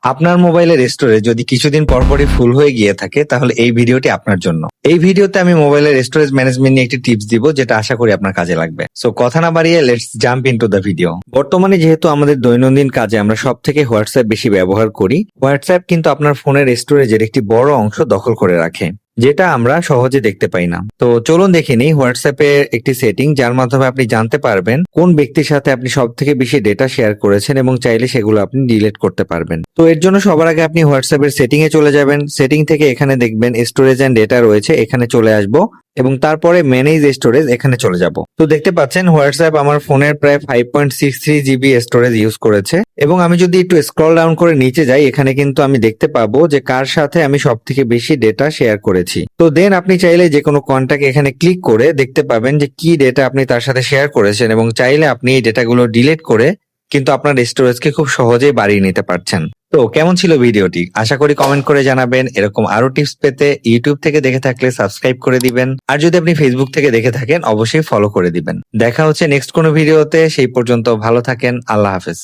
আপনার মোবাইলের স্টোরেজ যদি কিছুদিন পরপরই ফুল হয়ে গিয়ে থাকে তাহলে এই ভিডিওটি আপনার জন্য। এই ভিডিওতে আমি মোবাইলের স্টোরেজ ম্যানেজমেন্ট নিয়ে একটি টিপস দিব যেটা আশা করি আপনার কাজে লাগবে। সো কথা না বাড়িয়ে let's jump into the video. বর্তমানে যেহেতু আমাদের দৈনন্দিন কাজে আমরা সব থেকে হোয়াটসঅ্যাপ বেশি ব্যবহার করি, হোয়াটসঅ্যাপ কিন্তু আপনার ফোনের স্টোরেজের একটি বড় অংশ দখল করে রাখে, যেটা আমরা সহজে দেখতে পাই না। তো চলুন দেখে নিই হোয়াটসঅ্যাপের একটি সেটিং যার মাধ্যমে আপনি জানতে পারবেন কোন ব্যক্তির সাথে আপনি সব থেকে বেশি ডেটা শেয়ার করেছেন এবং চাইলে সেগুলো আপনি ডিলিট করতে পারবেন। তো এর জন্য সবার আগে আপনি হোয়াটসঅ্যাপের সেটিং এ চলে যাবেন। সেটিং থেকে এখানে দেখবেন স্টোরেজ এন্ড ডেটা রয়েছে, এখানে চলে আসবো এবং তারপরে ম্যানেজ স্টোরেজ এখানে চলে যাব। তো দেখতে পাচ্ছেন হোয়াটসঅ্যাপ আমার ফোনের প্রায় 5.63 জিবি স্টোরেজ ইউজ করেছে এবং আমি যদি একটু স্ক্রল ডাউন করে নিচে যাই এখানে কিন্তু আমি দেখতে পাবো যে কার সাথে আমি সব থেকে বেশি ডেটা শেয়ার করেছি। তো দেন আপনি চাইলে যে কোনো কন্টাক্ট এখানে ক্লিক করে দেখতে পাবেন যে কি ডেটা আপনি তার সাথে শেয়ার করেছেন এবং চাইলে আপনি এই ডেটাগুলো ডিলিট করে কিন্তু আপনার স্টোরেজকে খুব সহজেই বাড়িয়ে নিতে পারছেন। তো কেমন ছিল ভিডিওটি? আশা করি কমেন্ট করে জানাবেন। এরকম আরো টিপস পেতে ইউটিউব থেকে দেখে থাকলে সাবস্ক্রাইব করে দিবেন, আর যদি আপনি ফেসবুক থেকে দেখে থাকেন অবশ্যই ফলো করে দিবেন। দেখা হচ্ছে নেক্সট কোনো ভিডিওতে, সেই পর্যন্ত ভালো থাকেন। আল্লাহ হাফেজ।